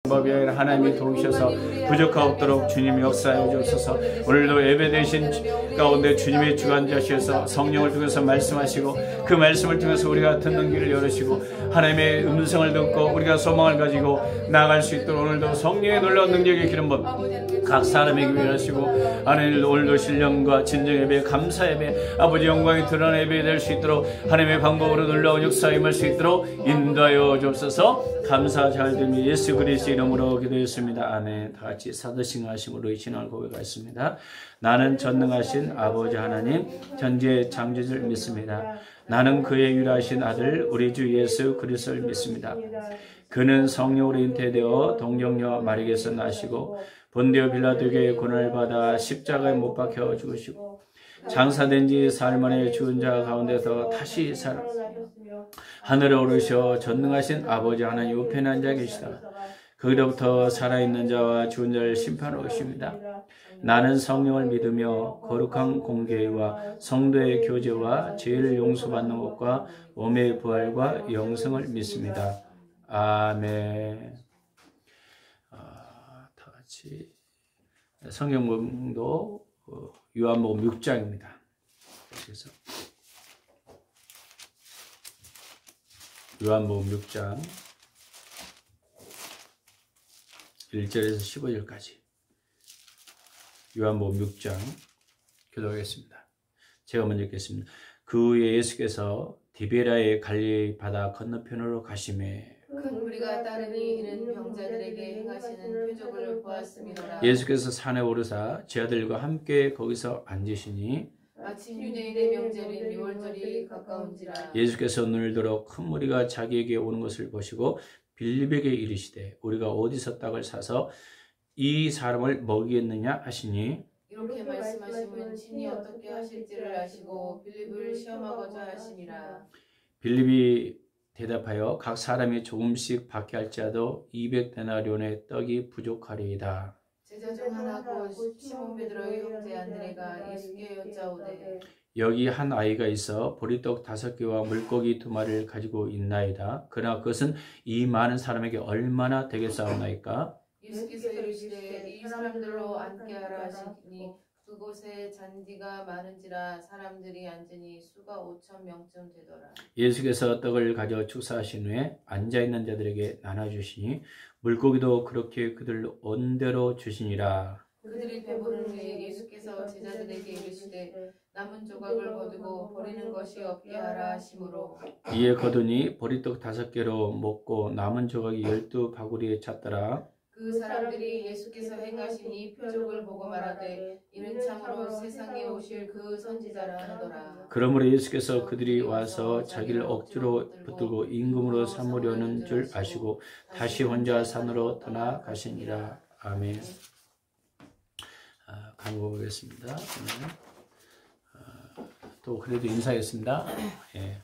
법이 아니라 하나님이 도우셔서 부족하옵도록 주님이 역사해 주옵소서. 오늘도 예배되신 가운데 주님의 주관자셔서 성령을 통해서 말씀하시고 그 말씀을 통해서 우리가 듣는 길을 열으시고 하나님의 음성을 듣고 우리가 소망을 가지고 나아갈 수 있도록 오늘도 성령의 놀라운 능력의 기름 부음 각 사람에게 위하시고 하나님 오늘도 신령과 진정 예배 감사 예배 아버지 영광이 드러난 예배 될 수 있도록 하나님의 방법으로 놀라운 역사에 임할 수 있도록 인도하여 주옵소서. 감사 잘 됩니다. 예수 그리스도 이름으로 기도했습니다. 아멘. 다 같이 사도신앙하심으로 이 신앙을 고백하겠습니다. 나는 전능하신 아버지 하나님 전지의 창조주를 믿습니다. 나는 그의 유일하신 아들 우리 주 예수 그리스도를 믿습니다. 그는 성령으로 잉태되어 동정녀 마리아에서 나시고 본디오 빌라도에게 고난을 받아 십자가에 못 박혀 죽으시고 장사된 지 사흘 만에 죽은 자 가운데서 다시 살았으며 하늘에 오르셔 전능하신 아버지 하나님 우편에 앉아 계시다. 거기로부터 살아있는 자와 죽은 자를 심판하러 오십니다. 나는 성령을 믿으며 거룩한 공교회와 성도의 교제와 죄를 용서받는 것과 몸의 부활과 영생을 믿습니다. 아멘. 다 같이 성경문도 요한복음 6장입니다. 그래서 요한복음 6장 1절에서 15절까지 요한복음 6장 교독하겠습니다. 제가 먼저 읽겠습니다. 그 후에 예수께서 디베라의 갈릴리 바다 건너편으로 가시매 큰 무리가 따르니 이는 병자들에게 행하시는 표적을 보았음이로라. 예수께서 산에 오르사 제 아들과 함께 거기서 앉으시니 마침 유대인의 명절인 유월절이 가까운지라. 예수께서 눈을 들어 큰 무리가 자기에게 오는 것을 보시고 빌립에게 이르시되 우리가 어디서 떡을 사서 이 사람을 먹이겠느냐 하시니 이렇게 말씀하시면 친히 어떻게 하실지를 아시고 빌립을 시험하고자 하심이라. 빌립이 대답하여 각 사람이 조금씩 받게 할지라도 200데나리온의 떡이 부족하리이다. 제자 중 하나 곧 시몬 베드로의 형제 안드레가 예수께 여짜오되 여기 한 아이가 있어 보리떡 5개와 물고기 2마리를 가지고 있나이다. 그러나 그것은 이 많은 사람에게 얼마나 되겠사옵나이까? 예수께서 이르시되 이 사람들로 앉게 하라 하시니 그곳에 잔디가 많은지라 사람들이 앉으니 수가 5,000명쯤 되더라. 예수께서 떡을 가져 축사하신 후에 앉아있는 자들에게 나눠주시니 물고기도 그렇게 그들 온대로 주시니라. 그들이 배부른 후에 예수께서 제자들에게 이르시되 남은 조각을 거두고 버리는 것이 없게 하라 하시므로 이에 거두니 보리떡 5개로 먹고 남은 조각이 12바구리에 찼더라. 그 사람들이 예수께서 행하신 이 표적을 보고 말하되 이는 참으로 세상에 오실 그 선지자라 하더라. 그러므로 예수께서 그들이 와서 자기를 억지로 붙들고 임금으로 삼으려는 줄 아시고 다시 혼자 산으로 떠나가시니라. 아멘. 강고 보겠습니다. 또 그래도 인사했습니다. 예.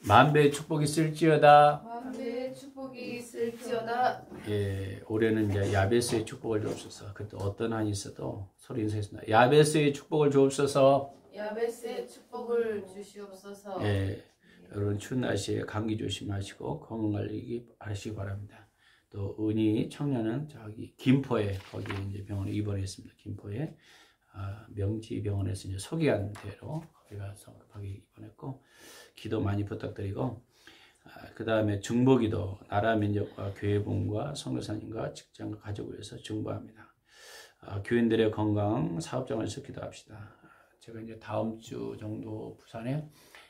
만배의 축복이 있을지어다. 만배의 축복이 있을지어다. 예, 올해는 이제 야베스의 축복을 주옵소서. 그때 어떤 한이 있어도 소리 인사했습니다. 야베스의 축복을 주옵소서. 야베스의 축복을 주시옵소서. 예, 여러분 추운 날씨에 감기 조심하시고 건강 관리 하시기 바랍니다. 또 은희 청년은 저기 김포에 거기 이제 병원에 입원했습니다. 김포에 명지병원에서 이제 소개한 대로 거기 가서 급하게 입원했고 기도 많이 부탁드리고 그 다음에 중보기도 나라 민족과 교회분과 선교사님과 직장과 가족을 위해서 중보합니다. 교인들의 건강 사업장에서 기도합시다. 제가 이제 다음 주 정도 부산에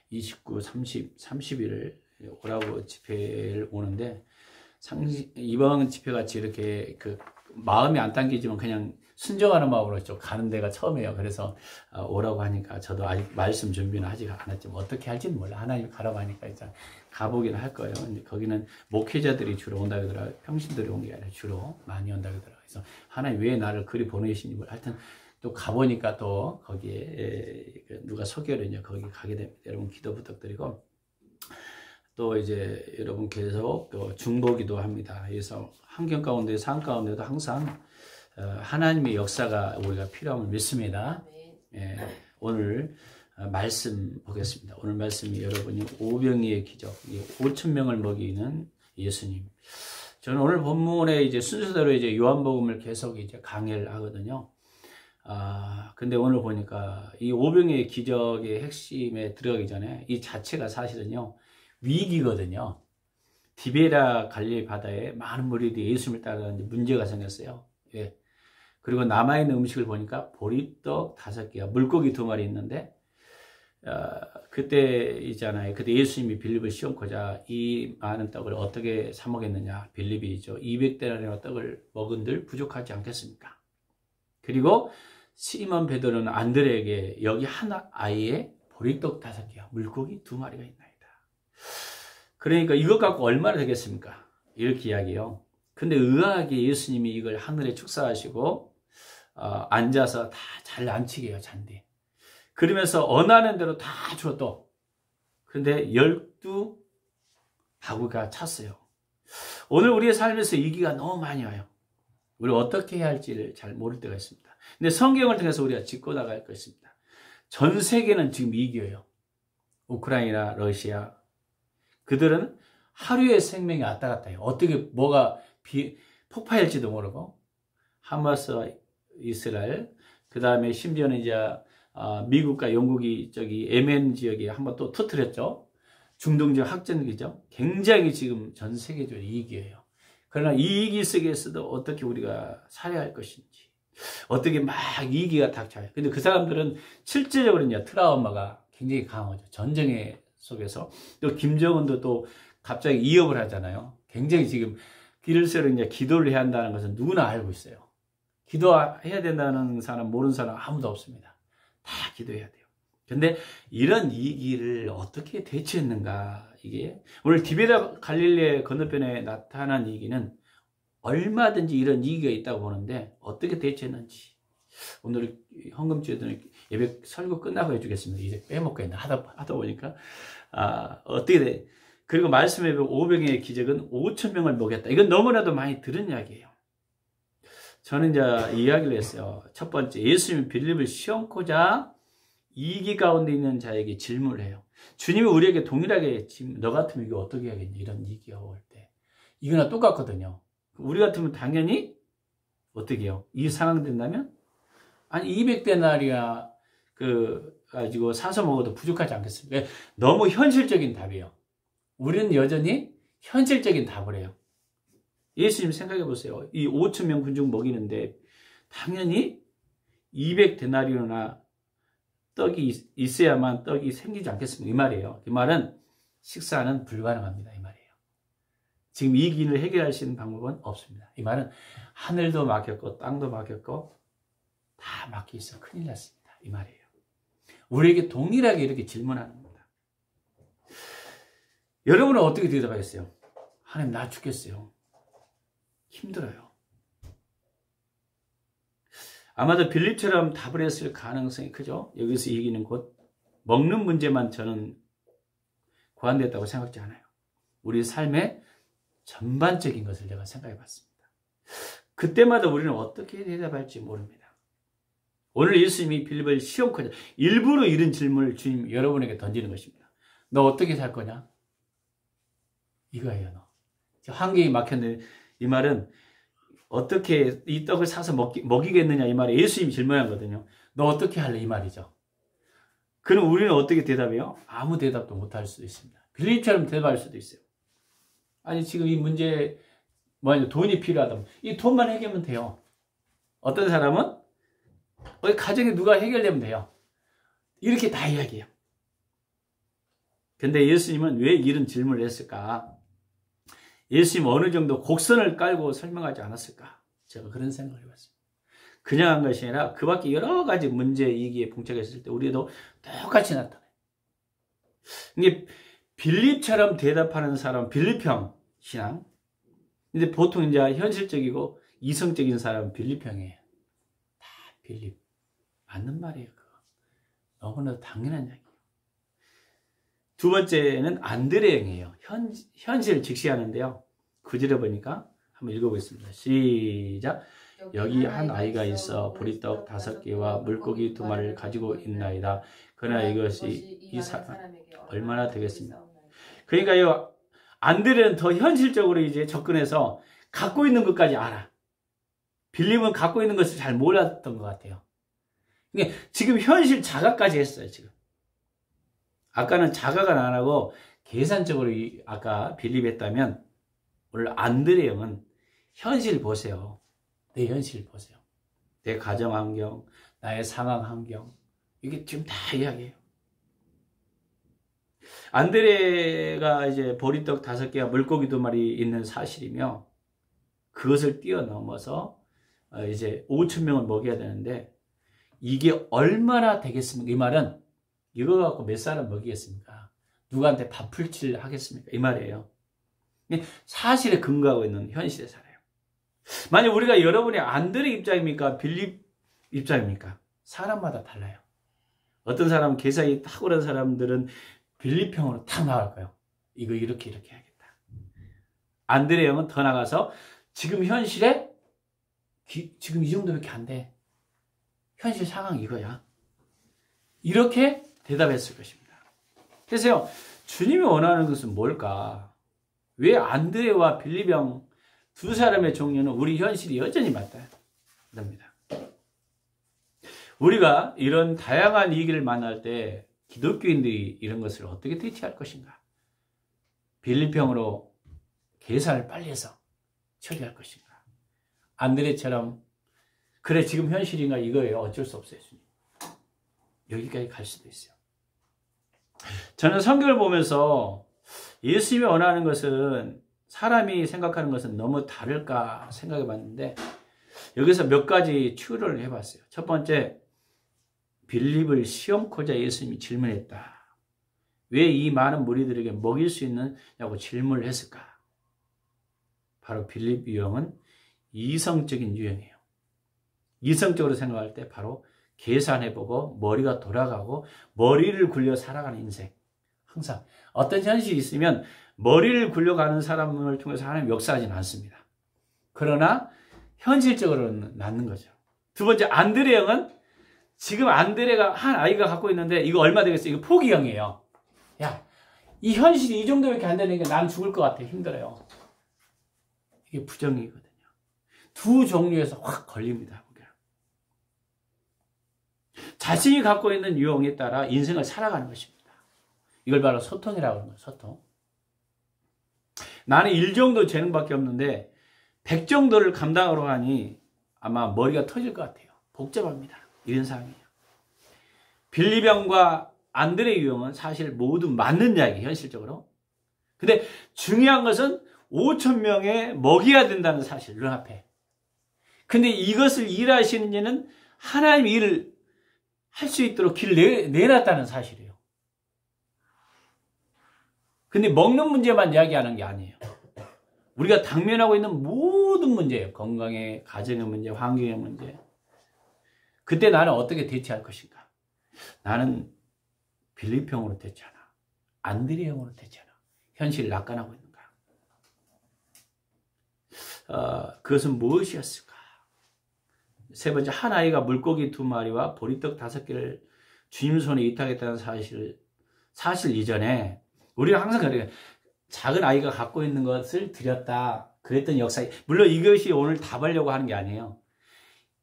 29, 30, 30일 오라고 집회를 오는데 이번 집회 같이 이렇게 마음이 안 당기지만 그냥 순종하는 마음으로 좀 가는 데가 처음이에요. 그래서 오라고 하니까 저도 아직 말씀 준비는 하지 않았지만 어떻게 할지는 몰라. 하나님 가라고 하니까 일단 가보기는 할 거예요. 근데 거기는 목회자들이 주로 온다고 하더라고요. 평신들이 온 게 아니라 주로 많이 온다고 하더라고요. 그래서 하나님 왜 나를 그리 보내시는지 몰라. 하여튼 또 가보니까 또 거기에 누가 소개로 이제 거기 가게 됩니다. 여러분 기도 부탁드리고 또 이제 여러분 계속 또 중보기도 합니다. 그래서 환경 가운데 상 가운데도 항상 하나님의 역사가 우리가 필요함을 믿습니다. 예, 오늘 말씀 보겠습니다. 오늘 말씀이 여러분이 오병이의 기적, 5,000명을 먹이는 예수님. 저는 오늘 본문에 이제 순서대로 이제 요한복음을 계속 이제 강의를 하거든요. 근데 오늘 보니까 이 오병의 기적의 핵심에 들어가기 전에 이 자체가 사실은요, 위기거든요. 디베라 갈릴리 바다에 많은 무리들이 예수님을 따라가는데 문제가 생겼어요. 예. 그리고 남아있는 음식을 보니까 보리떡 5개와 물고기 2마리 있는데, 그때 있잖아요. 그때 예수님이 빌립을 시험코자 이 많은 떡을 어떻게 사 먹겠느냐. 빌립이죠. 200데나리온 떡을 먹은들 부족하지 않겠습니까? 그리고 시몬 베드로는 안드레에게 여기 한 아이에 보리떡 5개와 물고기 2마리가 있나이다. 그러니까 이것 갖고 얼마나 되겠습니까? 이렇게 이야기해요. 근데 의아하게 예수님이 이걸 하늘에 축사하시고 앉아서 다 잘 앉히게 해요. 잔디. 그러면서 원하는 대로 다 줘도. 그런데 12바구가 찼어요. 오늘 우리의 삶에서 위기가 너무 많이 와요. 우리 어떻게 해야 할지를 잘 모를 때가 있습니다. 근데 성경을 통해서 우리가 짚고 나갈 것입니다. 전 세계는 지금 위기예요. 우크라이나, 러시아. 그들은 하루의 생명이 왔다 갔다 해요. 어떻게 뭐가 폭파할지도 모르고. 하마스, 이스라엘, 그 다음에 심지어는 이제 미국과 영국이 저기 예멘 지역에 한번 또 터뜨렸죠. 중동 지역 확전기죠. 굉장히 지금 전 세계적으로 위기예요. 그러나 이 위기 속에서도 어떻게 우리가 살아야 할 것인지, 어떻게 막 위기가 닥쳐요. 근데 그 사람들은 실제적으로 이제 트라우마가 굉장히 강하죠. 전쟁의 속에서. 또 김정은도 또 갑자기 이업을 하잖아요. 굉장히 지금 길을새로 이제 기도를 해야 한다는 것은 누구나 알고 있어요. 기도해야 된다는 사람, 모르는 사람 아무도 없습니다. 다 기도해야 돼요. 근데 이런 위기를 어떻게 대처했는가, 이게. 오늘 디베라 갈릴리 건너편에 나타난 위기는 얼마든지 이런 위기가 있다고 보는데 어떻게 대처했는지. 오늘 헌금주에도 예배 설교 끝나고 해주겠습니다. 이제 빼먹고 있나 하다 보니까. 어떻게 돼. 그리고 말씀해 보면 오병의 기적은 5,000명을 먹였다. 이건 너무나도 많이 들은 이야기예요. 저는 이제 이야기를 했어요. 첫 번째, 예수님이 빌립을 시험코자 위기 가운데 있는 자에게 질문을 해요. 주님이 우리에게 동일하게 너 같으면 이거 어떻게 해야겠냐, 이런 위기가 올 때. 이거나 똑같거든요. 우리 같으면 당연히 어떻게 해요? 이 상황 된다면? 아니, 200데나리아 가지고 사서 먹어도 부족하지 않겠습니까? 너무 현실적인 답이에요. 우리는 여전히 현실적인 답을 해요. 예수님 생각해 보세요. 이 5,000명 군중 먹이는데 당연히 200데나리오나 떡이 있어야만 떡이 생기지 않겠습니까? 이 말이에요. 이 말은 식사는 불가능합니다. 이 말이에요. 지금 이 위기를 해결할 수 있는 방법은 없습니다. 이 말은 하늘도 막혔고 땅도 막혔고 다 막혀 있어 큰일 났습니다. 이 말이에요. 우리에게 동일하게 이렇게 질문하는 겁니다. 여러분은 어떻게 대답하겠어요? 하나님, 나 죽겠어요. 힘들어요. 아마도 빌립처럼 답을 했을 가능성이 크죠. 여기서 얘기는 곧 먹는 문제만 저는 고안됐다고 생각하지 않아요. 우리 삶의 전반적인 것을 제가 생각해 봤습니다. 그때마다 우리는 어떻게 대답할지 모릅니다. 오늘 예수님이 빌립을 시험코자 일부러 이런 질문을 주님 여러분에게 던지는 것입니다. 너 어떻게 살 거냐? 이거예요. 너. 환경이 막혔는데, 이 말은 어떻게 이 떡을 사서 먹이겠느냐, 이 말에 예수님이 질문한 거거든요. 너 어떻게 할래? 이 말이죠. 그럼 우리는 어떻게 대답해요? 아무 대답도 못할 수도 있습니다. 빌립처럼 대답할 수도 있어요. 아니, 지금 이 문제 돈이 필요하다면 이 돈만 해결하면 돼요. 어떤 사람은 가정에 누가 해결되면 돼요. 이렇게 다 이야기해요. 근데 예수님은 왜 이런 질문을 했을까? 예수님 어느 정도 곡선을 깔고 설명하지 않았을까? 제가 그런 생각을 해봤습니다. 그냥 한 것이 아니라 그 밖에 여러 가지 문제, 위기에 봉착했을 때 우리도 똑같이 나타나요. 이게 빌립처럼 대답하는 사람, 빌립형 신앙. 근데 보통 이제 현실적이고 이성적인 사람은 빌립형이에요. 다 빌립. 맞는 말이에요, 그거. 너무나 당연한 이야기예요. 두 번째는 안드레형이에요. 현실을 직시하는데요. 구절에 보니까 한번 읽어보겠습니다. 시작. 여기 한 아이가 있어 보리떡 5개와 물고기 2마리를 가지고 있나이다. 그러나 이것이 이 사람 얼마나 되겠습니까? 그러니까요, 안드레는 더 현실적으로 이제 접근해서 갖고 있는 것까지 알아. 빌립은 갖고 있는 것을 잘 몰랐던 것 같아요. 그러니까 지금 현실 자각까지 했어요, 지금. 아까는 자각은 안 하고 계산적으로 아까 빌립 했다면, 오늘 안드레 형은 현실 보세요. 내 현실 보세요. 내 가정 환경, 나의 상황 환경. 이게 지금 다 이야기해요. 안드레가 이제 보리떡 5개와 물고기 2마리 있는 사실이며, 그것을 뛰어넘어서 이제 5,000명을 먹여야 되는데, 이게 얼마나 되겠습니까? 이 말은 이거 갖고 몇 사람 먹이겠습니까? 누구한테 밥풀칠 하겠습니까? 이 말이에요. 사실에 근거하고 있는 현실에 살아요. 만약 우리가 여러분이 안드레 입장입니까? 빌립 입장입니까? 사람마다 달라요. 어떤 사람은 계산이 탁월한 사람들은 빌립형으로 탁 나갈 거예요. 이거 이렇게 해야겠다. 안드레 형은 더 나가서 지금 현실에 지금 이 정도밖에 안 돼. 현실 상황 이거야. 이렇게 대답했을 것입니다. 그래서요, 주님이 원하는 것은 뭘까? 왜 안드레와 빌립 형 두 사람의 종류는 우리 현실이 여전히 맞다. 그럽니다. 우리가 이런 다양한 위기를 만날 때 기독교인들이 이런 것을 어떻게 대처할 것인가? 빌립형으로 계산을 빨리 해서 처리할 것인가? 안드레처럼 그래 지금 현실인가 이거예요. 어쩔 수 없어요. 주님. 여기까지 갈 수도 있어요. 저는 성경을 보면서 예수님이 원하는 것은 사람이 생각하는 것은 너무 다를까 생각해 봤는데 여기서 몇 가지 추론을 해봤어요. 첫 번째, 빌립을 시험코자 예수님이 질문했다. 왜 이 많은 무리들에게 먹일 수 있느냐고 질문을 했을까? 바로 빌립 유형은 이성적인 유형이에요. 이성적으로 생각할 때 바로 계산해보고 머리가 돌아가고 머리를 굴려 살아가는 인생. 항상 어떤 현실이 있으면 머리를 굴려가는 사람을 통해서 하나님 역사하지는 않습니다. 그러나 현실적으로는 낫는 거죠. 두 번째, 안드레 형은 지금 안드레가 한 아이가 갖고 있는데 이거 얼마 되겠어? 이거 포기형이에요. 야, 이 현실이 이 정도밖에 안 되니까 난 죽을 것 같아. 힘들어요. 이게 부정이거든요. 두 종류에서 확 걸립니다. 자신이 갖고 있는 유형에 따라 인생을 살아가는 것입니다. 이걸 바로 소통이라고 하는 거예요. 소통. 나는 1 정도 재능밖에 없는데 100 정도를 감당하러 가니 아마 머리가 터질 것 같아요. 복잡합니다. 이런 상황이에요. 빌립 형과 안드레 유형은 사실 모두 맞는 이야기, 현실적으로. 근데 중요한 것은 5,000명에 먹여야 된다는 사실, 눈앞에. 근데 이것을 일하시는 이는 하나님 일을 할 수 있도록 길을 내놨다는 사실이에요. 근데 먹는 문제만 이야기하는 게 아니에요. 우리가 당면하고 있는 모든 문제예요. 건강의, 가정의 문제, 환경의 문제. 그때 나는 어떻게 대처할 것인가? 나는 빌립형으로 대처하나? 안드레형으로 대처하나? 현실을 낙관하고 있는가? 그것은 무엇이었을까? 세 번째, 한 아이가 물고기 2마리와 보리떡 5개를 주님 손에 위탁했다는 사실 이전에 우리는 항상 그래요. 작은 아이가 갖고 있는 것을 드렸다. 그랬던 역사. 물론 이것이 오늘 답하려고 하는 게 아니에요.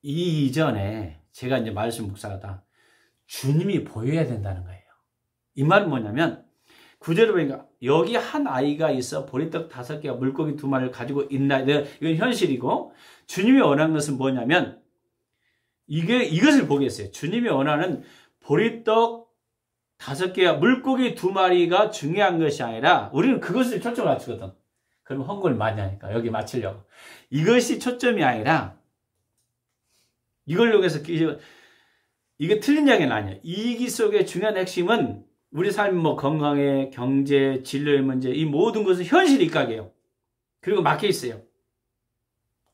이 이전에 제가 이제 말씀 묵상하다 주님이 보여야 된다는 거예요. 이 말은 뭐냐면 9절에 보니까 여기 한 아이가 있어 보리떡 5개와 물고기 2마리를 가지고 있나. 이건 현실이고 주님이 원하는 것은 뭐냐면 이것을 보겠어요. 주님이 원하는 보리떡 5개와 물고기 2마리가 중요한 것이 아니라 우리는 그것을 초점을 맞추거든. 그럼 헝거를 많이 하니까 여기 맞추려고. 이것이 초점이 아니라 이걸 위해서 이게 틀린 이야기는 아니에요. 이기 속의 중요한 핵심은 우리 삶 건강의 경제, 진로의 문제 이 모든 것은 현실이 입각이에요. 그리고 막혀 있어요.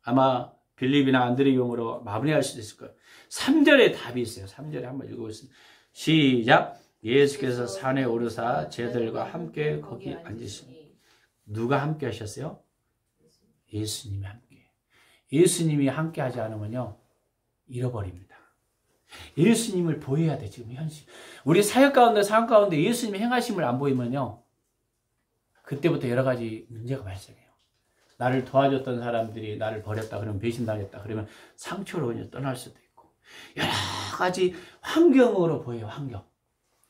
아마 빌립이나 안드레 용어로 마무리할 수도 있을 거예요. 3절에 답이 있어요. 3절에 한번 읽어보겠습니다. 시작. 예수께서 산에 오르사 제들과 함께 거기 앉으시니. 누가 함께 하셨어요? 예수님이 함께. 예수님이 함께 하지 않으면요 잃어버립니다. 예수님을 보여야 돼. 지금 현실 우리 사역 가운데 상황 가운데 예수님의 행하심을 안 보이면요 그때부터 여러 가지 문제가 발생해요. 나를 도와줬던 사람들이 나를 버렸다 그러면 배신당했다 그러면 상처로 그냥 떠날 수도 있고 여러 가지 환경으로 보여요. 환경.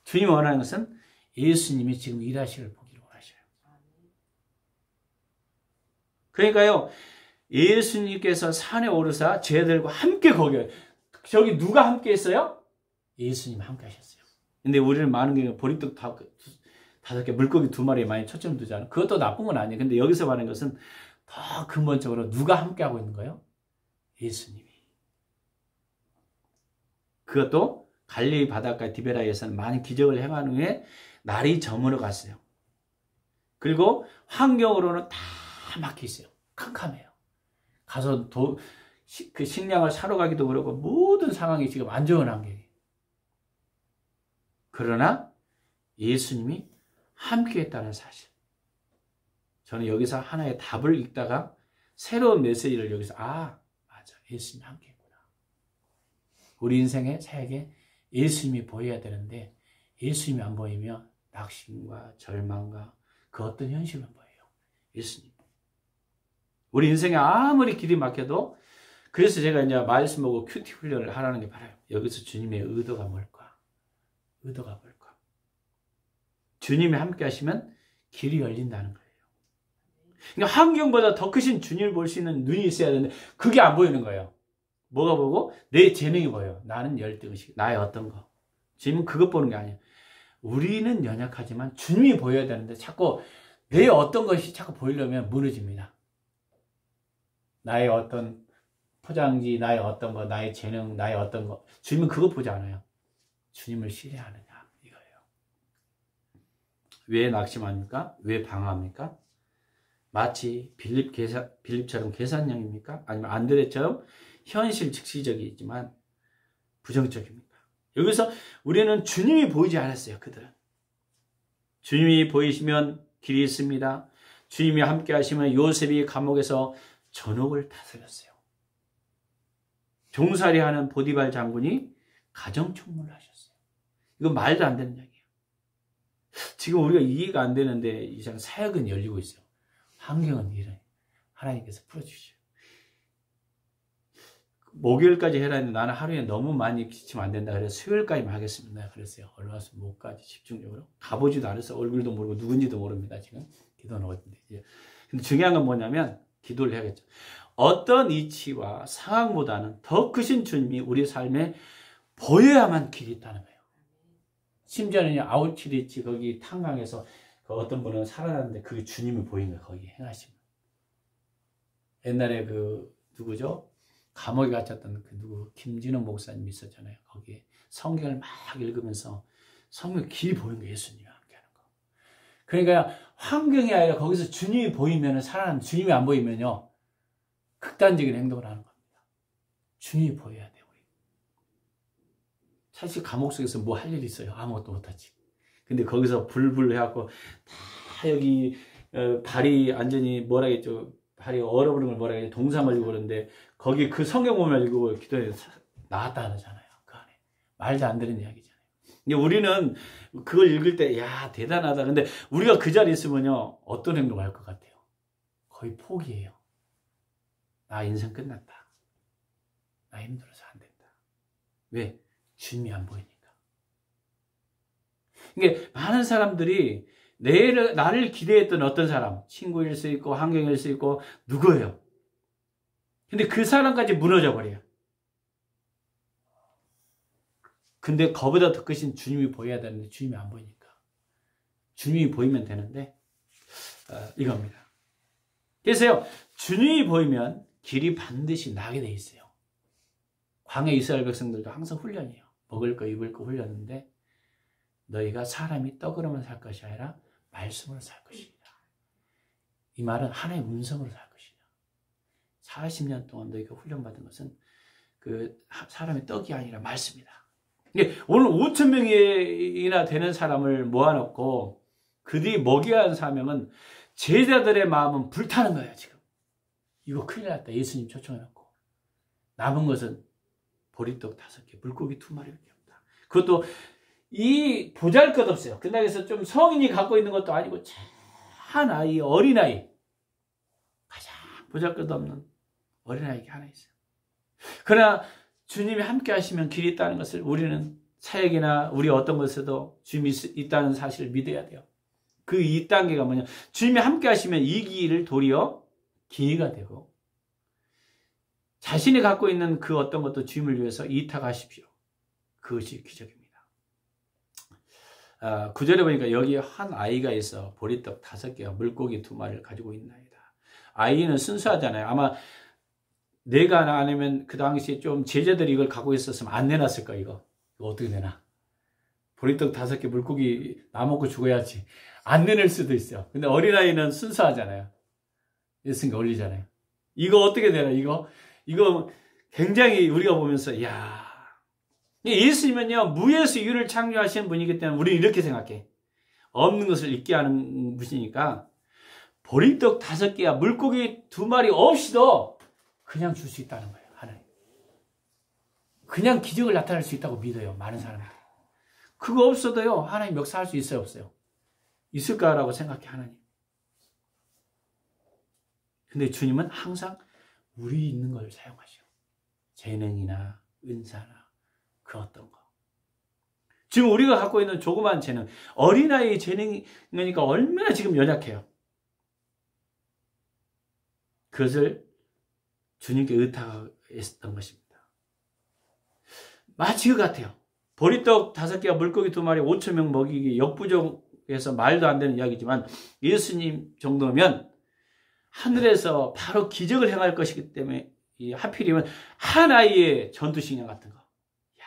주님이 원하는 것은 예수님이 지금 일하시를 보기를 원하셔요. 그러니까요. 예수님께서 산에 오르사 제자들과 함께 거기 저기 누가 함께 했어요? 예수님 함께 하셨어요. 근데 우리는 많은 경우 보리떡 5개 물고기 2마리에 많이 초점 두잖아요. 그것도 나쁜 건 아니에요. 근데 여기서 말하는 것은 더 근본적으로 누가 함께 하고 있는 거예요? 예수님이. 그것도 갈릴리 바닷가 디베라에서는 많은 기적을 행한 후에 날이 저물어 갔어요. 그리고 환경으로는 다 막혀 있어요. 캄캄해요. 가서 그 식량을 사러 가기도 그렇고 모든 상황이 지금 안 좋은 환경이에요. 그러나 예수님이 함께했다는 사실. 저는 여기서 하나의 답을 읽다가 새로운 메시지를 여기서 맞아. 예수님이 함께했구나. 우리 인생의 사역에 예수님이 보여야 되는데 예수님이 안 보이면 낙심과 절망과 그 어떤 현실만 보여요. 예수님. 우리 인생에 아무리 길이 막혀도 그래서 제가 이제 말씀 보고 큐티 훈련을 하라는 게 바라요. 여기서 주님의 의도가 뭘까? 의도가 뭘까? 주님이 함께 하시면 길이 열린다는 거예요. 그러니까 환경보다 더 크신 주님을 볼 수 있는 눈이 있어야 되는데 그게 안 보이는 거예요. 뭐가 보고? 내 재능이 보여요. 나는 열등의식, 나의 어떤 거. 주님은 그것 보는 게 아니에요. 우리는 연약하지만 주님이 보여야 되는데 자꾸 내 어떤 것이 자꾸 보이려면 무너집니다. 나의 어떤 포장지, 나의 어떤 거, 나의 재능, 나의 어떤 거. 주님은 그거 보지 않아요. 주님을 신뢰하느냐 이거예요. 왜 낙심합니까? 왜 방황합니까? 마치 빌립처럼 계산형입니까? 아니면 안드레처럼 현실 즉시적이지만 부정적입니까? 여기서 우리는 주님이 보이지 않았어요. 그들은. 주님이 보이시면 길이 있습니다. 주님이 함께 하시면 요셉이 감옥에서 전옥을 다스렸어요. 종살이하는 보디발 장군이 가정총무를 하셨어요. 이건 말도 안 되는 이야기예요. 지금 우리가 이해가 안 되는데 이상 사역은 열리고 있어요. 환경은 이래. 하나님께서 풀어주시죠. 목요일까지 해라 했는데 나는 하루에 너무 많이 지치면 안 된다. 그래서 수요일까지만 하겠습니다. 그랬어요. 얼마나 목까지 집중적으로. 가보지도 않았어. 얼굴도 모르고 누군지도 모릅니다. 지금 기도는 어딘데. 근데 중요한 건 뭐냐면 기도를 해야겠죠. 어떤 이치와 상황보다는 더 크신 주님이 우리 삶에 보여야만 길이 있다는 거예요. 심지어는 아우치리치 거기 탄광에서 그 어떤 분은 살아났는데 그게 주님이 보인 거예요. 거기 행하시면. 옛날에 그 누구죠? 감옥에 갇혔던 그 김진호 목사님 있었잖아요. 거기에 성경을 막 읽으면서 성경 길이 보인 거예요. 예수님이 함께하는 거. 그러니까 환경이 아니라 거기서 주님이 보이면 살아나는 주님이 안 보이면요. 극단적인 행동을 하는 겁니다. 주님이 보여야 돼요. 우리. 사실 감옥 속에서 뭐 할 일이 있어요. 아무것도 못하지. 근데 거기서 불불 해갖고 다 여기 발이 완전히 뭐라겠죠. 발이 얼어버린 걸 뭐라겠죠. 동상을 읽고 그러는데 거기 그 성경 보면 읽고 기도해서 나왔다 하잖아요. 그 안에. 말도 안 되는 이야기잖아요. 근데 우리는 그걸 읽을 때 야 대단하다. 근데 우리가 그 자리에 있으면요. 어떤 행동을 할 것 같아요? 거의 포기해요. 나 인생 끝났다. 나 힘들어서 안 된다. 왜? 주님이 안 보이니까. 이게 많은 사람들이 나를 기대했던 어떤 사람, 친구일 수 있고 환경일 수 있고 누구예요? 근데 그 사람까지 무너져 버려요. 근데 그보다 더 크신 주님이 보여야 되는데 주님이 안 보이니까. 주님이 보이면 되는데 이겁니다. 그래서요. 주님이 보이면 길이 반드시 나게 돼 있어요. 광야 이스라엘 백성들도 항상 훈련이에요. 먹을 거 입을 거 훈련인데 너희가 사람이 떡으로만 살 것이 아니라 말씀으로 살 것이다. 이 말은 하나의 음성으로 살 것이다. 40년 동안 너희가 훈련받은 것은 그 사람의 떡이 아니라 말씀이다. 오늘 5,000명이나 되는 사람을 모아놓고 그들이 먹여야 하는 사명은 제자들의 마음은 불타는 거예요. 지금 이거 큰일 났다. 예수님 초청해놓고 남은 것은 보리떡 5개, 물고기 2마리밖에 없다. 그것도 이 보잘것없어요. 그날에서 좀 성인이 갖고 있는 것도 아니고 한 아이, 어린아이, 가장 보잘것없는 어린아이가 하나 있어요. 그러나 주님이 함께 하시면 길이 있다는 것을 우리는 사역이나 우리 어떤 것에도 주님이 있다는 사실을 믿어야 돼요. 그 2단계가 뭐냐, 주님이 함께 하시면 이 길을 도리어 기회가 되고 자신이 갖고 있는 그 어떤 것도 주님을 위해서 이탁하십시오. 그것이 기적입니다. 9절에 보니까 여기 한 아이가 있어 보리떡 5개와 물고기 2마리를 가지고 있나이다. 아이는 순수하잖아요. 아마 내가 아니면 그 당시에 좀 제자들이 이걸 갖고 있었으면 안 내놨을 거야. 이거 어떻게 내나? 보리떡 5개, 물고기 나 먹고 죽어야지. 안 내낼 수도 있어요. 근데 어린아이는 순수하잖아요. 예수님께 올리잖아요. 이거 어떻게 되나? 이거 굉장히 우리가 보면서 야, 예수님은요 무에서 유를 창조하시는 분이기 때문에 우리는 이렇게 생각해. 없는 것을 있게 하는 분이니까 보리떡 5개와 물고기 2마리 없이도 그냥 줄 수 있다는 거예요. 하나님. 그냥 기적을 나타낼 수 있다고 믿어요. 많은 사람들이. 그거 없어도요 하나님 역사할 수 있어요, 없어요? 있을까라고 생각해, 하나님. 근데 주님은 항상 우리 있는 걸 사용하셔. 재능이나 은사나 그 어떤 거. 지금 우리가 갖고 있는 조그만 재능, 어린아이의 재능이니까 얼마나 지금 연약해요. 그것을 주님께 의탁했던 것입니다. 마치 그 같아요. 보리떡 5개와 물고기 2마리 5,000명 먹이기 역부족해서 말도 안 되는 이야기지만 예수님 정도면 하늘에서 바로 기적을 행할 것이기 때문에 하필이면 한 아이의 전투식량 같은 거. 야,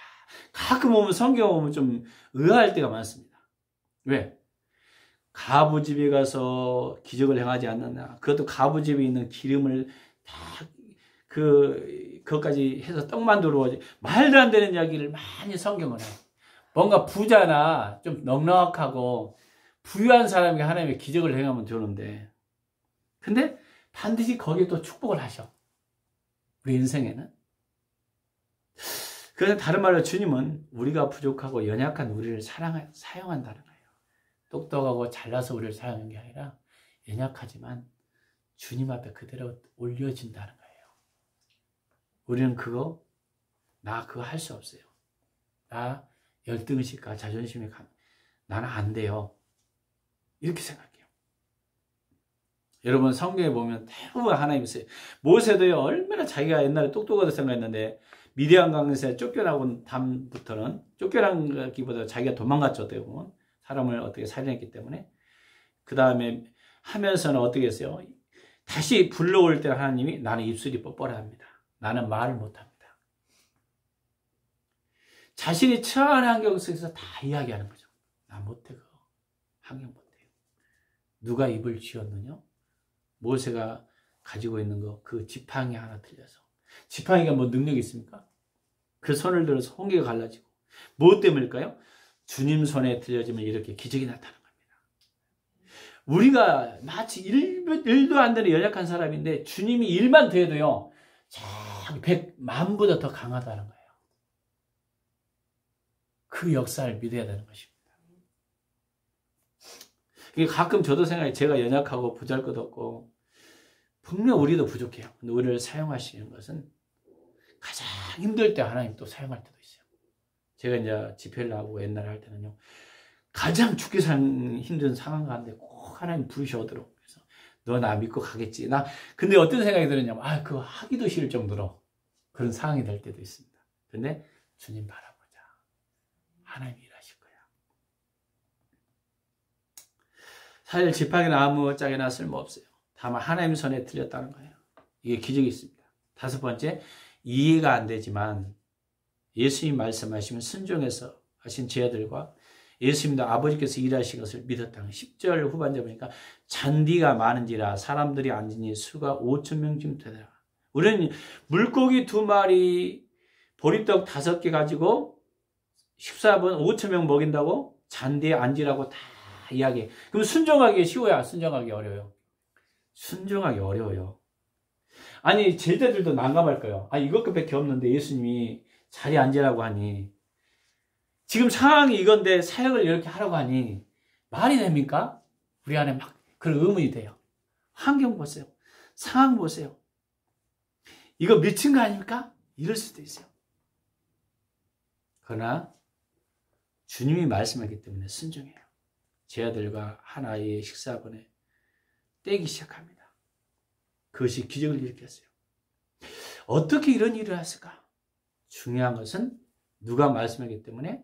가끔 보면 성경 보면 좀 의아할 때가 많습니다. 왜? 가부집에 가서 기적을 행하지 않느냐. 그것도 가부집에 있는 기름을 다 그것까지 해서 떡 만들어 오지. 말도 안 되는 이야기를 많이 성경을 해요. 뭔가 부자나 좀 넉넉하고 부유한 사람이 하나님의 기적을 행하면 되는데, 근데 반드시 거기에 또 축복을 하셔. 우리 인생에는. 그래서 다른 말로 주님은 우리가 부족하고 연약한 우리를 사용한다는 거예요. 똑똑하고 잘나서 우리를 사용하는 게 아니라 연약하지만 주님 앞에 그대로 올려진다는 거예요. 우리는 나 그거 할 수 없어요. 나 열등의식과 자존심이 나는 안 돼요. 이렇게 생각해요. 여러분 성경에 보면 대부분 하나님 있어요. 모세도요 얼마나 자기가 옛날에 똑똑하다고 생각했는데 미디안 강에서 쫓겨나고 다음부터는 쫓겨나기보다 자기가 도망갔죠. 어떻게 보면 사람을 어떻게 살려냈기 때문에. 그 다음에 하면서는 어떻게 했어요? 다시 불러올 때 하나님이 나는 입술이 뻣뻣합니다. 나는 말을 못합니다. 자신이 처한 환경 속에서 다 이야기하는 거죠. 나 못해 그거. 환경 못해요. 누가 입을 쥐었느냐? 모세가 가지고 있는 거 그 지팡이 하나 들려서. 지팡이가 뭐 능력이 있습니까? 그 손을 들어서 홍게가 갈라지고. 무엇 때문일까요? 주님 손에 들려지면 이렇게 기적이 나타나는 겁니다. 우리가 마치 일도 안 되는 연약한 사람인데 주님이 일만 더해도요 100만보다 더 강하다는 거예요. 그 역사를 믿어야 되는 것입니다. 가끔 저도 생각해. 제가 연약하고 보잘것없고 분명 우리도 부족해요. 근데 우리를 사용하시는 것은 가장 힘들 때 하나님 또 사용할 때도 있어요. 제가 이제 집회를 하고 옛날에 할 때는요 가장 죽게 사는 힘든 상황 가운데 꼭 하나님 부르셔오도록. 그래서 너 나 믿고 가겠지. 근데 어떤 생각이 들었냐면 그거 하기도 싫을 정도로 그런 상황이 될 때도 있습니다. 근데 주님 바라보자. 하나님이 일하실 거야. 사실 지팡이나 아무짝에나 쓸모없어요. 다만 하나님 손에 들렸다는 거예요. 이게 기적이 있습니다. 5번째, 이해가 안 되지만 예수님 말씀하시면 순종해서 하신 제자들과 예수님도 아버지께서 일하신 것을 믿었다는 10절 후반절 보니까 잔디가 많은지라 사람들이 앉으니 수가 5,000명쯤 되더라. 우리는 물고기 2마리 보리떡 5개 가지고 14번 5,000명 먹인다고 잔디에 앉으라고 다 이야기해. 그럼 순종하기 쉬워야 순종하기 어려워요? 순종하기 어려워요. 아니 제자들도 난감할 거예요. 이것밖에 없는데 예수님이 자리에 앉으라고 하니 지금 상황이 이건데 사역을 이렇게 하라고 하니 말이 됩니까? 우리 안에 막 그런 의문이 돼요. 환경 보세요. 상황 보세요. 이거 미친 거 아닙니까? 이럴 수도 있어요. 그러나 주님이 말씀하기 때문에 순종해요. 제 아들과 한 아이의 식사번에 떼기 시작합니다. 그것이 기적을 일으켰어요. 어떻게 이런 일을 했을까? 중요한 것은 누가 말씀하기 때문에?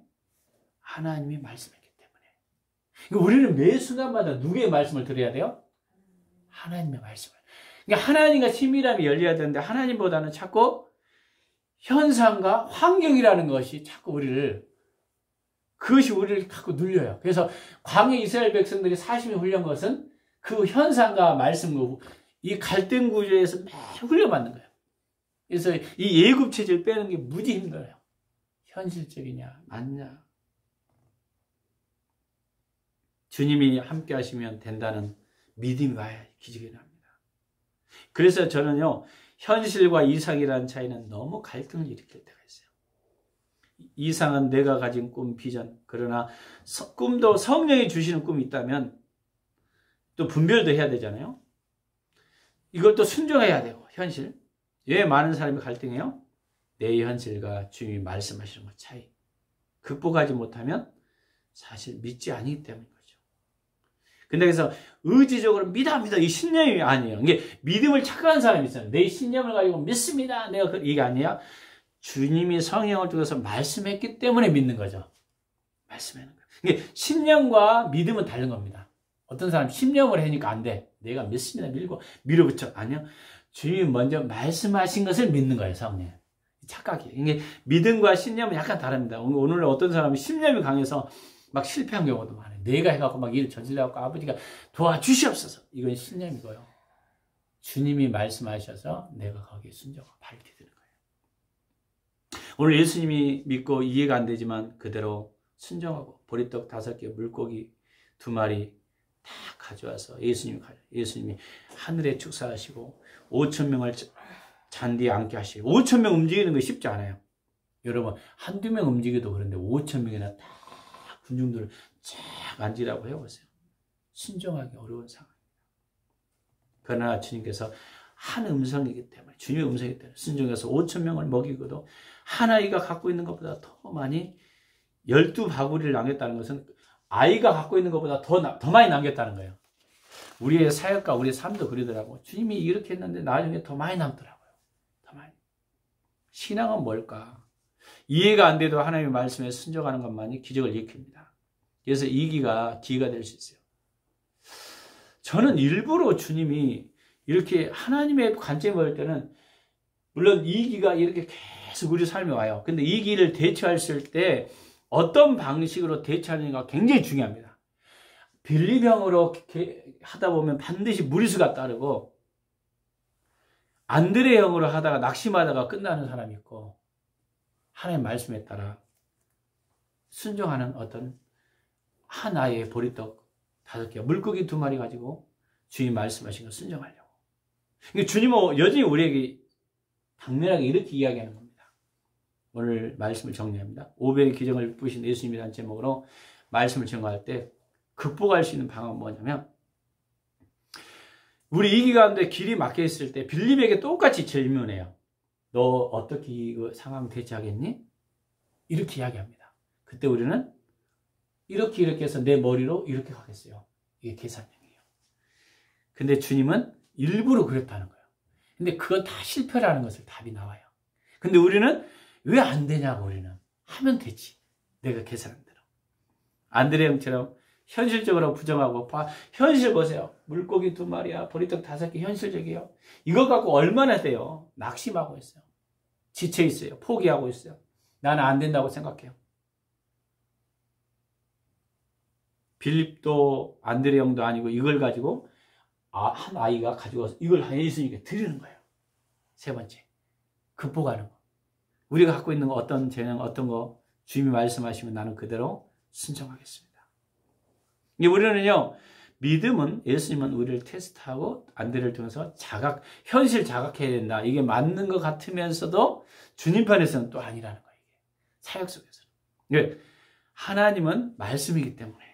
하나님이 말씀했기 때문에. 우리는 매 순간마다 누구의 말씀을 들어야 돼요? 하나님의 말씀을. 그러니까 하나님과 친밀함이 열려야 되는데 하나님보다는 자꾸 현상과 환경이라는 것이 자꾸 그것이 우리를 자꾸 눌려요. 그래서 광야 이스라엘 백성들이 40년 훈련 것은 그 현상과 말씀, 이 갈등 구조에서 매일 훈련받는 거예요. 그래서 이 예굽 체제를 빼는 게 무지 힘들어요. 현실적이냐, 맞냐. 주님이 함께 하시면 된다는 믿음이 와야 기적이 납니다. 그래서 저는요, 현실과 이상이라는 차이는 너무 갈등을 일으킬 때가 있어요. 이상은 내가 가진 꿈, 비전. 그러나 꿈도 성령이 주시는 꿈이 있다면 또 분별도 해야 되잖아요. 이걸 또 순종해야 되고, 현실. 왜 많은 사람이 갈등해요? 내 현실과 주님이 말씀하시는 것 차이. 극복하지 못하면 사실 믿지 않기 때문인 거죠. 근데 그래서 의지적으로 믿어. 이 신념이 아니에요. 이게 믿음을 착각한 사람이 있어요. 내 신념을 가지고 믿습니다. 이게 아니야. 주님이 성령을 통해서 말씀했기 때문에 믿는 거죠. 말씀하는 거예요. 이게 신념과 믿음은 다른 겁니다. 어떤 사람 신념을 하니까 안 돼. 내가 믿습니다. 밀어붙여. 아니요. 주님이 먼저 말씀하신 것을 믿는 거예요. 성령. 착각이에요. 이게 믿음과 신념은 약간 다릅니다. 오늘 어떤 사람이 신념이 강해서 막 실패한 경우도 많아요. 내가 해갖고 막 일을 저질러갖고 아버지가 도와주시옵소서. 이건 신념이고요. 주님이 말씀하셔서 내가 거기에 순종하고 밝게 되는 거예요. 오늘 예수님이 믿고 이해가 안 되지만 그대로 순종하고 보리떡 5개, 물고기 2마리 다 가져와서 예수님이 하늘에 축사하시고 5,000명을 잔디에 앉게 하시고 5,000명 움직이는 거 쉽지 않아요. 여러분 한두 명 움직여도 그런데 5,000명이나 다 군중들을 쫙 앉으라고 해보세요. 순종하기 어려운 상황입니다. 그러나 주님께서 한 음성이기 때문에 주님의 음성이기 때문에 순종해서 5,000명을 먹이고도 한 아이가 갖고 있는 것보다 더 많이 12바구리를 남겼다는 것은 아이가 갖고 있는 것보다 더 많이 남겼다는 거예요. 우리의 사역과 우리의 삶도 그러더라고. 주님이 이렇게 했는데 나중에 더 많이 남더라고요. 더 많이. 신앙은 뭘까? 이해가 안 돼도 하나님의 말씀에 순종하는 것만이 기적을 일으킵니다. 그래서 이 기가 될 수 있어요. 저는 일부러 주님이 이렇게 하나님의 관점을 볼 때는 물론 이 기가 이렇게 계속 우리 삶에 와요. 근데 이 기를 대처했을 때 어떤 방식으로 대처하느냐가 굉장히 중요합니다. 빌리병으로 하다 보면 반드시 무리수가 따르고 안드레형으로 하다가 낙심하다가 끝나는 사람이 있고 하나님의 말씀에 따라 순종하는 어떤 한 아이의 보리떡 5개, 물고기 2마리 가지고 주님 말씀하신 걸 순종하려고. 그러니까 주님은 여전히 우리에게 당면하게 이렇게 이야기하는 겁니다. 오늘 말씀을 정리합니다. 5배의 기적을 부으신 예수님이라는 제목으로 말씀을 정리할 때 극복할 수 있는 방법은 뭐냐면 우리 이 가운데 길이 막혀 있을 때 빌립에게 똑같이 질문해요. 너 어떻게 이 상황 대처하겠니? 이렇게 이야기합니다. 그때 우리는 이렇게 해서 내 머리로 이렇게 가겠어요. 이게 계산형이에요. 근데 주님은 일부러 그랬다는 거예요. 근데 그건 다 실패라는 것을 답이 나와요. 근데 우리는 왜 안 되냐고 우리는. 하면 되지. 내가 계산한 대로. 안드레 형처럼 현실적으로 부정하고 현실 보세요. 물고기 2마리야. 보리떡 5개 현실적이에요. 이거 갖고 얼마나 돼요. 낙심하고 있어요. 지쳐 있어요. 포기하고 있어요. 나는 안 된다고 생각해요. 빌립도 안드레 형도 아니고 이걸 가지고 한 아이가 가지고 와서 이걸 예수님께 드리는 거예요. 세 번째. 극복하는 거. 우리가 갖고 있는 거 어떤 재능 어떤 거 주님이 말씀하시면 나는 그대로 순종하겠습니다. 우리는요. 믿음은 예수님은 우리를 테스트하고 안드레를 통해서 현실 자각해야 된다. 이게 맞는 것 같으면서도 주님 편에서는 또 아니라는 거예요. 이게. 사역 속에서는. 하나님은 말씀이기 때문에.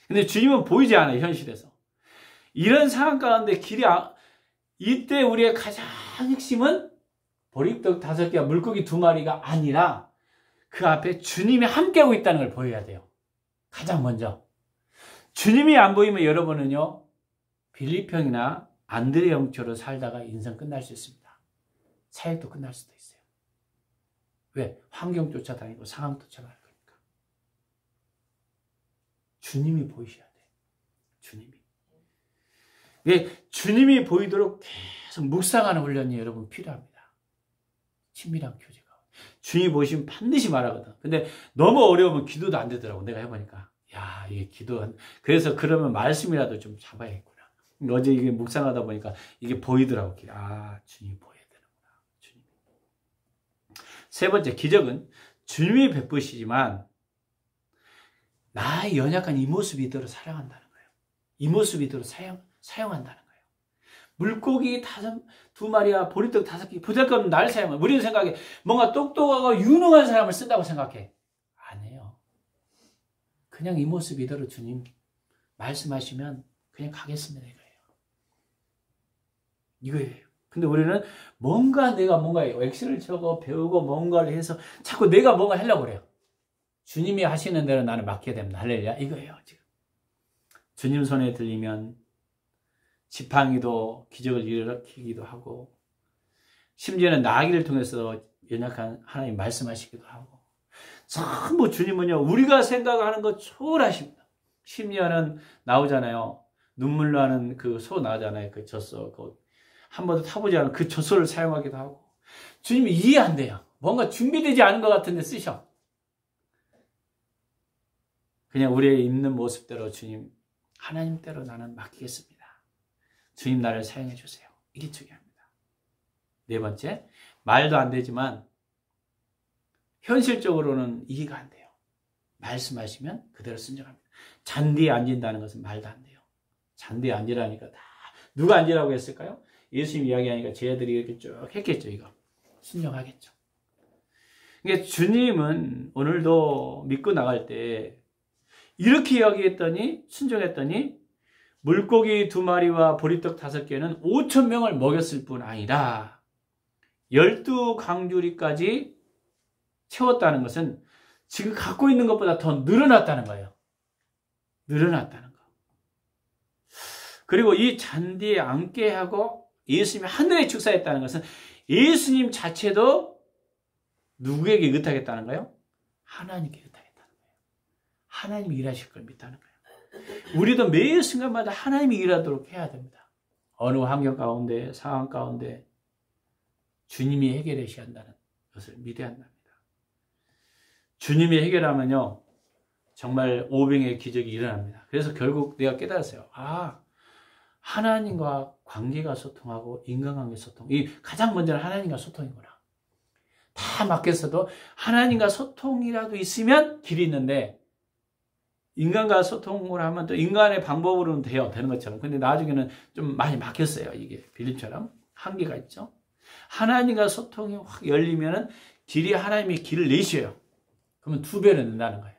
근데 주님은 보이지 않아요. 현실에서. 이런 상황 가운데 이때 우리의 가장 핵심은 보리떡 5개와 물고기 2마리가 아니라 그 앞에 주님이 함께하고 있다는 걸 보여야 돼요. 가장 먼저. 주님이 안 보이면 여러분은요, 빌립형이나 안드레 형처럼 살다가 인생 끝날 수 있습니다. 사역도 끝날 수도 있어요. 왜? 환경 쫓아다니고 상황 쫓아다니니까. 주님이 보이셔야 돼요. 주님이. 왜? 주님이 보이도록 계속 묵상하는 훈련이 여러분 필요합니다. 친밀한 교제가. 주님이 보시면 반드시 말하거든. 근데 너무 어려우면 기도도 안 되더라고. 내가 해보니까. 야, 이게 그래서 그러면 말씀이라도 좀 잡아야겠구나. 어제 이게 묵상하다 보니까 이게 보이더라고. 아, 주님이 보여야 되는구나. 주님. 세 번째, 기적은 주님이 베푸시지만 나의 연약한 이 모습 이대로 사랑한다는 거예요. 이 모습 이대로 사용한다는 거예요. 물고기 2마리와 보리떡 5개, 보잘것없는 날 사용해. 우리는 생각해. 뭔가 똑똑하고 유능한 사람을 쓴다고 생각해. 아니에요. 그냥 이 모습 이대로 주님 말씀하시면 그냥 가겠습니다. 이거예요. 근데 우리는 내가 뭔가 엑셀을 적어 배우고 뭔가를 해서 자꾸 내가 뭔가 하려고 그래요. 주님이 하시는 대로 나는 맡겨야 됩니다. 할렐루야. 이거예요, 지금. 주님 손에 들리면 지팡이도 기적을 일으키기도 하고, 심지어는 나귀를 통해서 연약한 하나님 말씀하시기도 하고, 전부 주님은요, 우리가 생각하는 것 초월하십니다. 심지어는 나오잖아요. 눈물로 하는 그 소 나오잖아요. 그 젖소. 한 번도 타보지 않은 그 젖소를 사용하기도 하고. 주님이 이해 안 돼요. 뭔가 준비되지 않은 것 같은데 쓰셔. 그냥 우리의 있는 모습대로 주님, 하나님대로 나는 맡기겠습니다. 주님 나를 사용해 주세요. 이게 중요합니다. 네 번째, 말도 안 되지만 현실적으로는 이해가 안 돼요. 말씀하시면 그대로 순종합니다. 잔디에 앉는다는 것은 말도 안 돼요. 잔디에 앉으라니까 누가 앉으라고 했을까요? 예수님 이야기하니까 제자들이 이렇게 쭉 했겠죠. 이거 순종하겠죠. 그러니까 주님은 오늘도 믿고 나갈 때 이렇게 이야기했더니, 순종했더니 물고기 2마리와 보리떡 5개는 5,000명을 먹였을 뿐 아니라 12광주리까지 채웠다는 것은 지금 갖고 있는 것보다 더 늘어났다는 거예요. 늘어났다는 거. 그리고 이 잔디에 앉게 하고 예수님이 하늘에 축사했다는 것은 예수님 자체도 누구에게 의탁했다는 거예요? 하나님께 의탁했다는 거예요. 하나님이 일하실 걸 믿다는 거예요. 우리도 매 순간마다 하나님이 일하도록 해야 됩니다. 어느 환경 가운데, 상황 가운데 주님이 해결하셔야 한다는 것을 믿어야 한답니다. 주님이 해결하면요, 정말 오병의 기적이 일어납니다. 그래서 결국 내가 깨달았어요. 하나님과 관계가 소통하고 인간관계 소통. 이 가장 먼저는 하나님과 소통이구나. 다 맡겼어도 하나님과 소통이라도 있으면 길이 있는데, 인간과 소통을 하면 또 인간의 방법으로는 되는 것처럼. 근데 나중에는 좀 많이 막혔어요. 이게 빌립처럼 한계가 있죠. 하나님과 소통이 확 열리면은 하나님이 길을 내셔요. 그러면 2배로 된다는 거예요.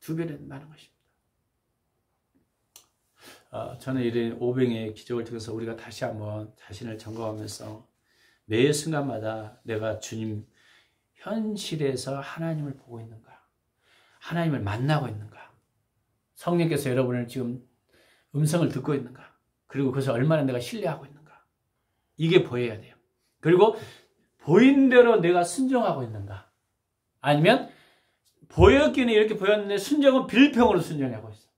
2배로 된다는 것입니다. 저는 이런 오병의 기적을 통해서 우리가 다시 한번 자신을 점검하면서 매 순간마다 내가 주님 현실에서 하나님을 보고 있는가? 하나님을 만나고 있는가? 성령께서 여러분을 지금 음성을 듣고 있는가? 그리고 그것을 얼마나 내가 신뢰하고 있는가? 이게 보여야 돼요. 그리고 보인 대로 내가 순종하고 있는가? 아니면 보였기는 이렇게 보였는데 순종은 빌평으로 순종하고 있어.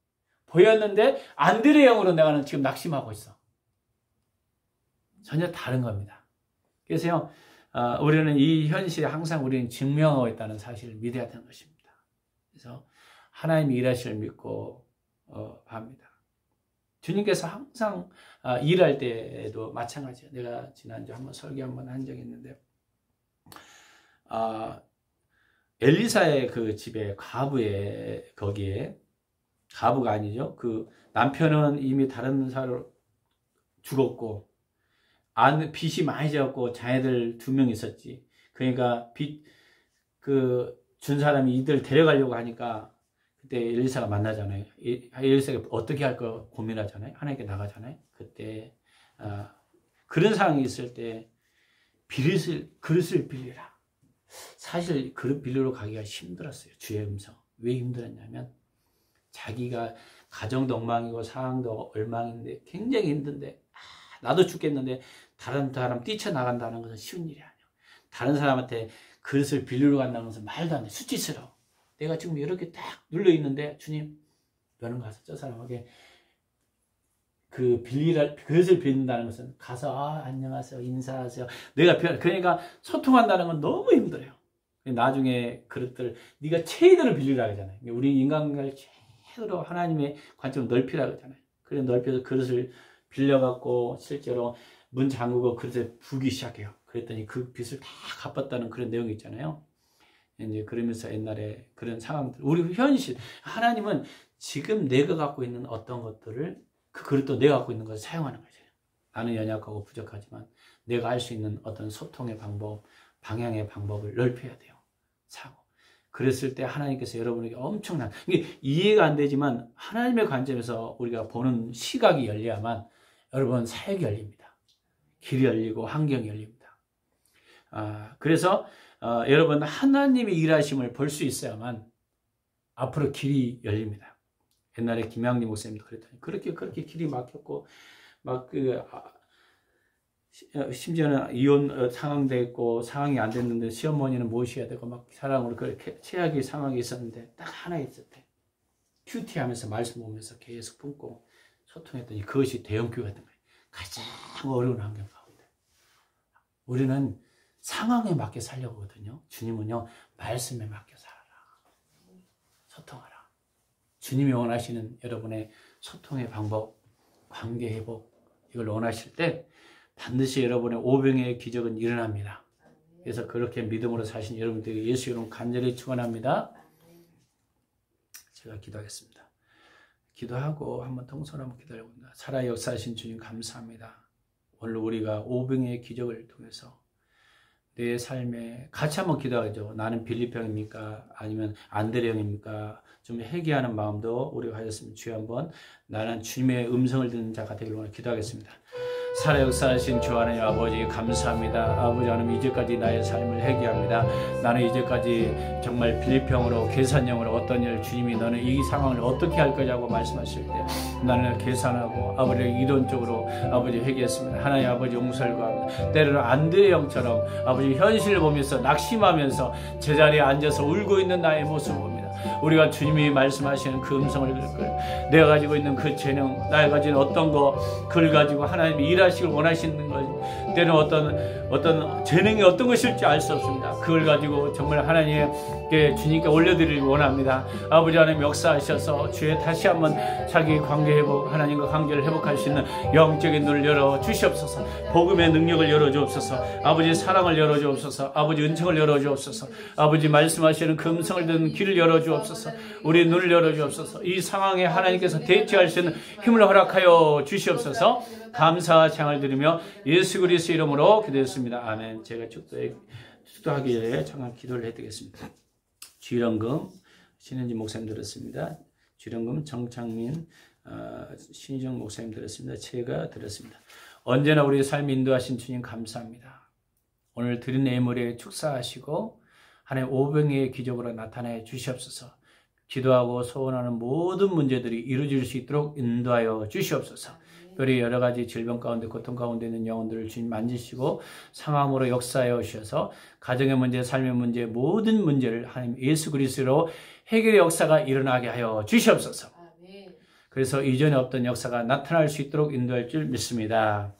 보였는데 안드레 형으로 내가 지금 낙심하고 있어. 전혀 다른 겁니다. 그래서요, 우리는 이 현실에 항상 우리는 증명하고 있다는 사실을 믿어야 되는 것입니다. 그래서 하나님이 일하시를 믿고 합니다. 주님께서 항상 일할 때에도 마찬가지예요. 내가 지난주 한번 설교 한번 한 적이 있는데, 엘리사의 그 집에 거기에 과부가 아니죠. 그 남편은 이미 다른 사람으로 죽었고, 빚이 많이 졌고, 자녀들 2명 있었지. 그러니까 준 사람이 이들 데려가려고 하니까 그때 엘리사가 만나잖아요. 엘리사가 어떻게 할까 고민하잖아요. 하나님께 나가잖아요. 그때 그런 상황이 있을 때 그릇을 빌리라. 사실 그릇 빌리러 가기가 힘들었어요. 주의 음성. 왜 힘들었냐면 자기가 가정도 엉망이고 상황도 엉망인데 굉장히 힘든데 나도 죽겠는데 다른 사람 뛰쳐나간다는 것은 쉬운 일이 아니에요. 다른 사람한테 그릇을 빌리러 간다는 것은 말도 안 돼. 수치스러워. 내가 지금 이렇게 딱 눌러있는데 주님 너는 가서 저 사람에게 그릇을 빌린다는 것은 가서 안녕하세요 인사하세요. 그러니까 소통한다는 건 너무 힘들어요. 나중에 그릇들 네가 최대로 빌리라 하잖아요. 우리 인간관계를 최대로 하나님의 관점을 넓히라 하잖아요. 그래 넓혀서 그릇을 빌려갖고 실제로 문 잠그고 그릇에 부기 시작해요. 그랬더니 그 빚을 다 갚았다는 그런 내용이 있잖아요. 이제 그러면서 옛날에 그런 상황들, 우리 현실, 하나님은 지금 내가 갖고 있는 어떤 것들을 그 그릇도 내가 갖고 있는 것을 사용하는 거죠. 나는 연약하고 부족하지만 내가 할 수 있는 어떤 소통의 방법, 방향의 방법을 넓혀야 돼요. 사고. 그랬을 때 하나님께서 여러분에게 엄청난, 이게 이해가 안 되지만 하나님의 관점에서 우리가 보는 시각이 열려야만 여러분 사역이 열립니다. 길이 열리고 환경이 열립니다. 그래서 여러분 하나님의 일하심을 볼 수 있어야만 앞으로 길이 열립니다. 옛날에 김양리 목사님도 그랬더니 그렇게 길이 막혔고 심지어는 이혼 상황됐고 상황이 안 됐는데 시어머니는 모셔야 되고 막 사랑으로 그렇게 최악의 상황이 있었는데 딱 하나 있을 때 큐티하면서 말씀 보면서 계속 품고 소통했더니 그것이 대형교회가 된 거예요. 가장 어려운 환경 가운데 우리는 상황에 맞게 살려고 하거든요. 주님은요 말씀에 맞게 살아라. 소통하라. 주님이 원하시는 여러분의 소통의 방법, 관계 회복 이걸 원하실 때 반드시 여러분의 오병의 기적은 일어납니다. 그래서 그렇게 믿음으로 사신 여러분들에게 예수 이름 간절히 축원합니다. 제가 기도하겠습니다. 기도하고 한번 통솔 한번 기도해봅니다. 살아 역사하신 주님 감사합니다. 오늘 우리가 오병의 기적을 통해서 내 삶에 같이 한번 기도하죠. 나는 빌립병입니까? 아니면 안드레형입니까? 좀 회개하는 마음도 우리가 가졌으면 주여 한번 나는 주님의 음성을 듣는 자가 되기를 기도하겠습니다. 살아 역사하신 주 하나님 아버지 감사합니다. 아버지 하나님 이제까지 나의 삶을 회개합니다. 나는 이제까지 정말 빌립병으로 계산형으로 어떤 일 주님이 너는 이 상황을 어떻게 할 거냐고 말씀하실 때 나는 계산하고 아버지 이론적으로 아버지 회개했습니다. 하나님 아버지 용서를 구합니다. 때로는 안드레형처럼 아버지 현실을 보면서 낙심하면서 제자리에 앉아서 울고 있는 나의 모습을 봅니다. 우리가 주님이 말씀하시는 그 음성을 들을 거예요. 내가 가지고 있는 그 재능, 내가 가진 어떤 거, 그걸 가지고 하나님이 일하시길 원하시는 것, 때는 어떤 재능이 어떤 것일지 알 수 없습니다. 그걸 가지고 정말 하나님께 주님께 올려드리길 원합니다. 아버지 하나님 역사하셔서 주의 다시 한번 자기 관계 회복, 하나님과 관계를 회복할 수 있는 영적인 눈을 열어 주시옵소서. 복음의 능력을 열어 주옵소서. 아버지 사랑을 열어 주옵소서. 아버지 은총을 열어 주옵소서. 아버지 말씀하시는 그 음성을 듣는 길을 열어 주옵소서. 우리 눈을 열어 주옵소서. 이 상황에 하나님께서 대처할 수 있는 힘을 허락하여 주시옵소서. 감사와 찬양을 드리며 예수 그리스도 이름으로 기도했습니다. 아멘. 제가 축도하기 전에 잠깐 기도를 해드리겠습니다. 주일원금 신현지 목사님 들었습니다. 주일원금 정창민 신희정 목사님 들었습니다. 제가 들었습니다. 언제나 우리 삶 인도하신 주님 감사합니다. 오늘 드린 예물에 축사하시고 하나님 오병의 기적으로 나타내 주시옵소서. 기도하고 소원하는 모든 문제들이 이루어질 수 있도록 인도하여 주시옵소서. 특별히 여러 가지 질병 가운데 고통 가운데 있는 영혼들을 주님 만지시고 상황으로 역사하여 오셔서 가정의 문제, 삶의 문제, 모든 문제를 하나님 예수 그리스도로 해결의 역사가 일어나게 하여 주시옵소서. 그래서 이전에 없던 역사가 나타날 수 있도록 인도할 줄 믿습니다.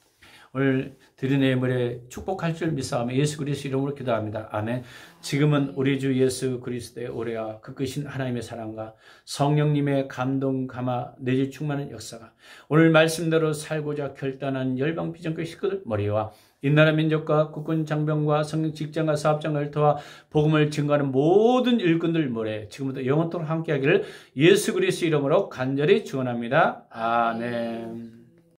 오늘 드린 예물에 축복할 줄 믿사오며 예수 그리스도 이름으로 기도합니다. 아멘. 지금은 우리 주 예수 그리스도의 오래와 극크신 하나님의 사랑과 성령님의 감동, 감화, 내지 충만한 역사가 오늘 말씀대로 살고자 결단한 열방 비전교 식구들 머리와 이 나라 민족과 국군 장병과 성령 직장과 사업장 열터와 복음을 증거하는 모든 일꾼들 모래 지금부터 영원토록 함께하기를 예수 그리스도 이름으로 간절히 축원합니다. 아멘.